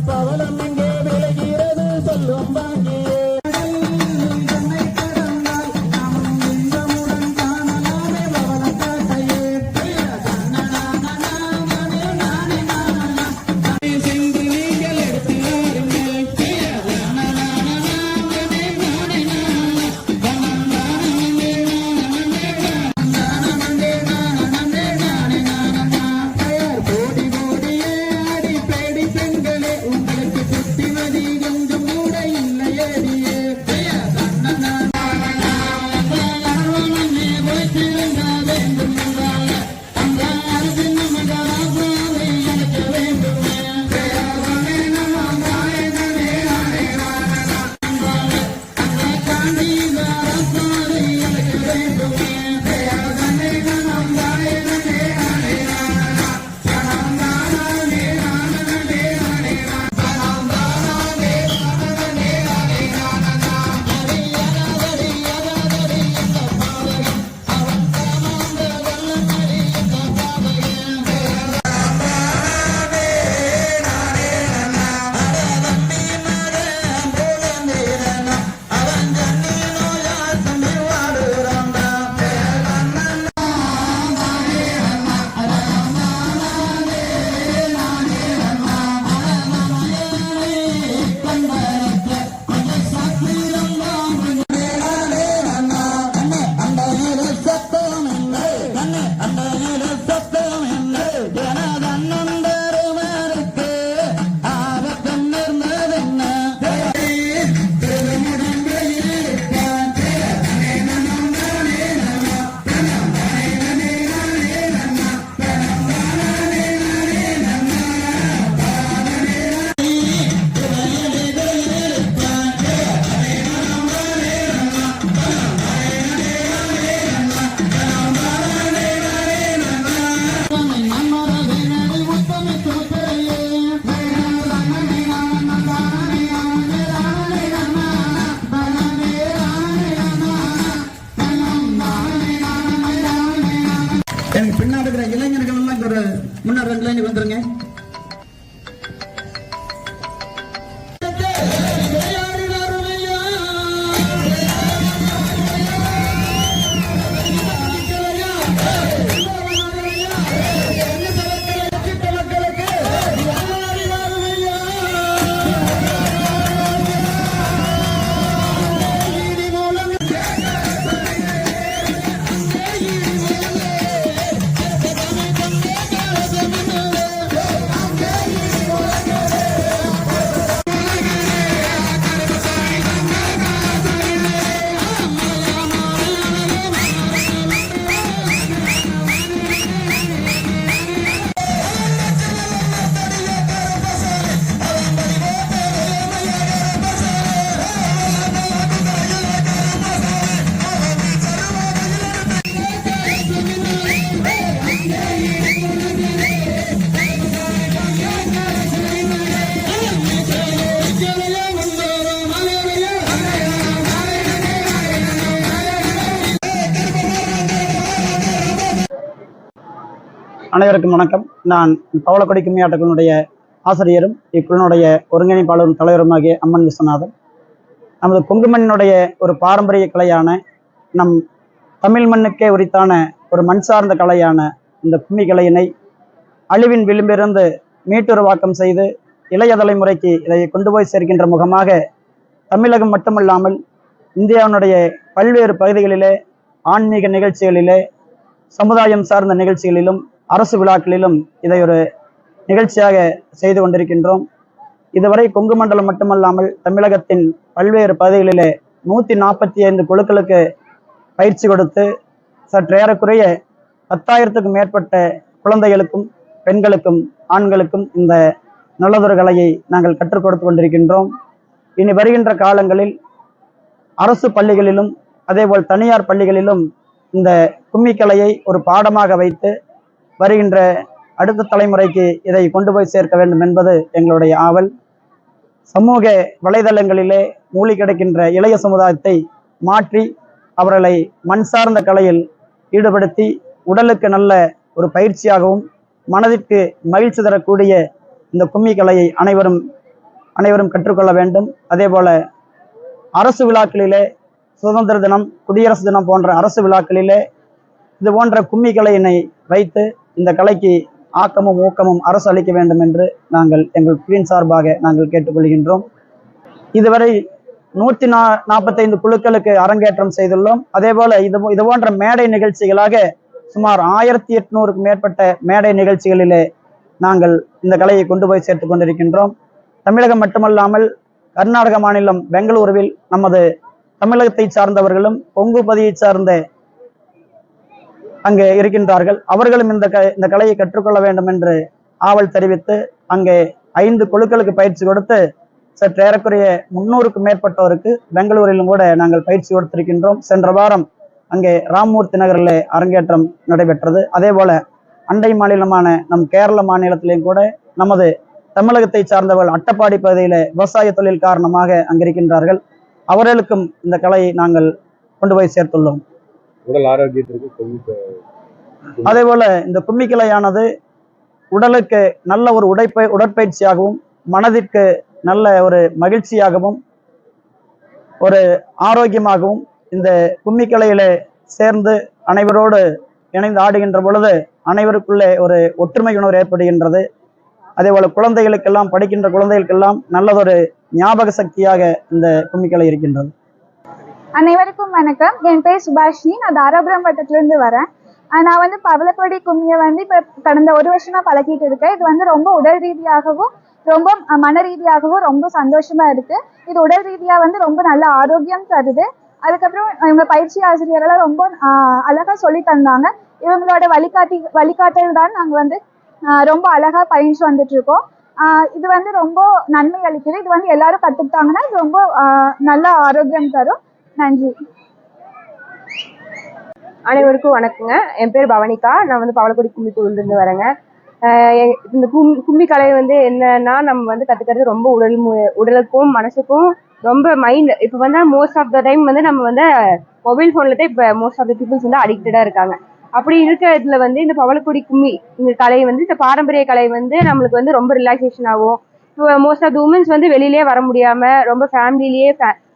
பவளம் எங்கே விளைகிறது சொல்லும் வாங்கியே பின்னாடி இருக்கிற இளைஞர்கள் எல்லாம் ஒரு முன்னாடி 2 லைனுக்கு வந்துருங்க. அனைவருக்கும் வணக்கம். நான் பவளக்கொடி கும்மியாட்டத்தினுடைய ஆசிரியரும் இக்குழுனுடைய ஒருங்கிணைப்பாளரும் தலைவருமாகிய அம்மன் விஸ்வநாதன். நமது கொங்கு மண்ணினுடைய ஒரு பாரம்பரிய கலையான நம் தமிழ் மண்ணுக்கே உரித்தான ஒரு மண் சார்ந்த கலையான இந்த கும்மி கலையினை அழிவின் விளிம்பிலிருந்து மீட்டுருவாக்கம் செய்து இளைய தலைமுறைக்கு இதை கொண்டு போய் சேர்க்கின்ற முகமாக தமிழகம் மட்டுமல்லாமல் இந்தியாவினுடைய பல்வேறு பகுதிகளிலே ஆன்மீக நிகழ்ச்சிகளிலே, சமுதாயம் சார்ந்த நிகழ்ச்சிகளிலும், அரசு விழாக்களிலும் இதை ஒரு நிகழ்ச்சியாக செய்து கொண்டிருக்கின்றோம். இதுவரை கொங்கு மண்டலம் மட்டுமல்லாமல் தமிழகத்தின் பல்வேறு பகுதிகளிலே 145 குழுக்களுக்கு பயிற்சி கொடுத்து சற்றேறக்குறைய 10,000க்கும் மேற்பட்ட குழந்தைகளுக்கும், பெண்களுக்கும், ஆண்களுக்கும் இந்த நல்லதொரு கலையை நாங்கள் கற்றுக் கொடுத்து கொண்டிருக்கின்றோம். இனி வருகின்ற காலங்களில் அரசு பள்ளிகளிலும் அதேபோல் தனியார் பள்ளிகளிலும் இந்த கும்மி கலையை ஒரு பாடமாக வைத்து வருகின்ற அடுத்த தலைமுறைக்கு இதை கொண்டு போய் சேர்க்க வேண்டும் என்பது எங்களுடைய ஆவல். சமூக வலைதளங்களிலே மூழ்கி கிடக்கின்ற இளைய சமுதாயத்தை மாற்றி அவர்களை மண் சார்ந்த கலையில் ஈடுபடுத்தி உடலுக்கு நல்ல ஒரு பயிற்சியாகவும் மனதிற்கு மகிழ்ச்சி தரக்கூடிய இந்த கும்மி கலையை அனைவரும் அனைவரும் கற்றுக்கொள்ள வேண்டும். அதே போல அரசு விழாக்களிலே, சுதந்திர தினம், குடியரசு தினம் போன்ற அரசு விழாக்களிலே இது போன்ற கும்மி கலையினை வைத்து இந்த கலைக்கு ஆக்கமும் ஊக்கமும் அரசு அளிக்க வேண்டும் என்று நாங்கள் எங்கள் குழுவின் சார்பாக நாங்கள் கேட்டுக்கொள்கின்றோம். இதுவரை 145 குழுக்களுக்கு அரங்கேற்றம் செய்துள்ளோம். அதே போல இது போன்ற மேடை நிகழ்ச்சிகளாக சுமார் 1800க்கும் மேற்பட்ட மேடை நிகழ்ச்சிகளிலே நாங்கள் இந்த கலையை கொண்டு போய் சேர்த்து கொண்டிருக்கின்றோம். தமிழகம் மட்டுமல்லாமல் கர்நாடக மாநிலம் பெங்களூருவில் நமது தமிழகத்தை சார்ந்தவர்களும் கொங்கு பதியை சார்ந்த அங்கே இருக்கின்றார்கள். அவர்களும் இந்த கலையை கற்றுக்கொள்ள வேண்டும் என்று ஆவல் தெரிவித்து அங்கே 5 குழுக்களுக்கு பயிற்சி கொடுத்து சற்று ஏறக்குறைய 300க்கும் மேற்பட்டோருக்கு பெங்களூரிலும் கூட நாங்கள் பயிற்சி கொடுத்திருக்கின்றோம். சென்ற வாரம் அங்கே ராம்மூர்த்தி நகரில் அரங்கேற்றம் நடைபெற்றது. அதே போல அண்டை மாநிலமான நம் கேரள மாநிலத்திலேயும் கூட நமது தமிழகத்தை சார்ந்தவர்கள் அட்டப்பாடி பகுதியில் விவசாய தொழில் காரணமாக அங்கிருக்கின்றார்கள். அவர்களுக்கும் இந்த கலையை நாங்கள் கொண்டு போய் சேர்த்துள்ளோம். உடல் ஆரோக்கியத்திற்கு அதே போல இந்த கும்மிக்கலையானது உடலுக்கு நல்ல ஒரு உடற்பயிற்சியாகவும், மனதிற்கு நல்ல ஒரு மகிழ்ச்சியாகவும், ஒரு ஆரோக்கியமாகவும் இந்த கும்மிக்கலையில சேர்ந்து அனைவரோடு இணைந்து ஆடுகின்ற பொழுது அனைவருக்குள்ளே ஒரு ஒற்றுமை உணர்வு ஏற்படுகின்றது. அதே போல குழந்தைகளுக்கெல்லாம், படிக்கின்ற குழந்தைகளுக்கெல்லாம் நல்லதொரு ஞாபக சக்தியாக இந்த கும்மிக்கலை இருக்கின்றது. அனைவருக்கும் வணக்கம். என் பேர் சுபாஷினி. நான் தாராபுரம் வட்டத்திலிருந்து வரேன். நான் வந்து பவளக்கொடி கும்மியை வந்து இப்போ கடந்த 1 வருஷமா பழகிட்டு இருக்கேன். இது வந்து ரொம்ப உடல் ரீதியாகவும் ரொம்ப மன ரீதியாகவும் ரொம்ப சந்தோஷமா இருக்கு. இது உடல் ரீதியா வந்து ரொம்ப நல்ல ஆரோக்கியம் தருது. அதுக்கப்புறம் இவங்க பயிற்சி ஆசிரியர்கள்லாம் ரொம்ப அழகா சொல்லி தந்தாங்க. இவங்களோட வழிகாட்டல் தான் நாங்கள் வந்து ரொம்ப அழகா பயின்று வந்துட்டு இருக்கோம். இது வந்து ரொம்ப நன்மை அளிக்குது. இது வந்து எல்லாரும் கத்துக்கிட்டாங்கன்னா இது ரொம்ப நல்ல ஆரோக்கியம் தரும். நன்றி. அனைவருக்கும் வணக்கங்க. என் பேர் பவனிகா. நான் வந்து பவளக்கொடி கும்மி குழுவிலிருந்து வரேங்க. இந்த கும்மி கலை வந்து என்னன்னா, நம்ம வந்து கத்துக்கிறது ரொம்ப உடலுக்கும் மனசுக்கும் ரொம்ப மைண்ட். இப்போ வந்து மோஸ்ட் ஆஃப் த டைம் வந்து நம்ம வந்து மொபைல் ஃபோனில் தான் இப்போ மோஸ்ட் ஆஃப் த பீப்புள்ஸ் வந்து அடிக்டடாக இருக்காங்க. அப்படி இருக்கிறதுல வந்து இந்த பவளக்கொடி கும்மி இந்த கலை வந்து, இந்த பாரம்பரிய கலை வந்து நம்மளுக்கு வந்து ரொம்ப ரிலாக்ஸேஷன் ஆகும். இப்போ மோஸ்ட் ஆஃப் த உமன்ஸ் வந்து வெளியிலே வர முடியாமல் ரொம்ப ஃபேமிலிலேயே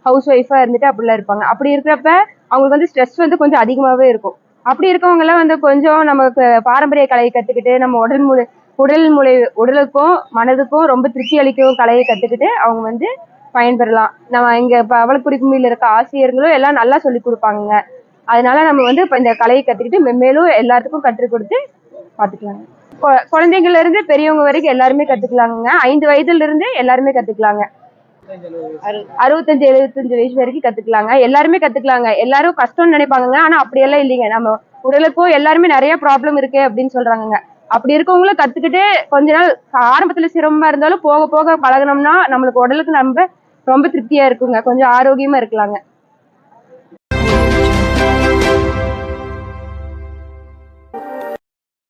ஹவுஸ் ஒய்ஃபாக இருந்துட்டு அப்படிலாம் இருப்பாங்க. அப்படி இருக்கிறப்ப அவங்களுக்கு வந்து ஸ்ட்ரெஸ் வந்து கொஞ்சம் அதிகமாகவே இருக்கும். அப்படி இருக்கவங்கலாம் வந்து கொஞ்சம் நமக்கு பாரம்பரிய கலையை கற்றுக்கிட்டு நம்ம உடலுக்கும் மனதுக்கும் ரொம்ப திருப்தி அளிக்கும் கலையை கற்றுக்கிட்டு அவங்க வந்து பயன்பெறலாம். நம்ம இங்கே பவளக்கொடி கும்மியில் இருக்க ஆசிரியர்களும் எல்லாம் நல்லா சொல்லி கொடுப்பாங்க. அதனால நம்ம வந்து இப்போ இந்த கலையை கற்றுக்கிட்டு மென்மேலும் எல்லாத்துக்கும் கற்றுக் கொடுத்து பார்த்துக்கலாங்க. குழந்தைங்கள்ல இருந்து பெரியவங்க வரைக்கும் எல்லாருமே கற்றுக்கலாங்க. 5 வயதுல இருந்து எல்லாருமே கற்றுக்கலாங்க. 65-75 வயசு வரைக்கும் கத்துக்கலாங்க. எல்லாருமே கத்துக்கலாங்க. எல்லாரும் கஷ்டம்னு நினைப்பாங்க. ஆனா அப்படியெல்லாம் இல்லைங்க. நம்ம உடலுக்கும் எல்லாருமே நிறைய ப்ராப்ளம் இருக்கு அப்படின்னு சொல்றாங்க. அப்படி இருக்கவங்களும் கத்துக்கிட்டு கொஞ்ச நாள் ஆரம்பத்துல சிரமமா இருந்தாலும் போக போக பழகணும்னா நம்மளுக்கு உடலுக்கு ரொம்ப திருப்தியா இருக்குங்க. கொஞ்சம் ஆரோக்கியமா இருக்கலாங்க.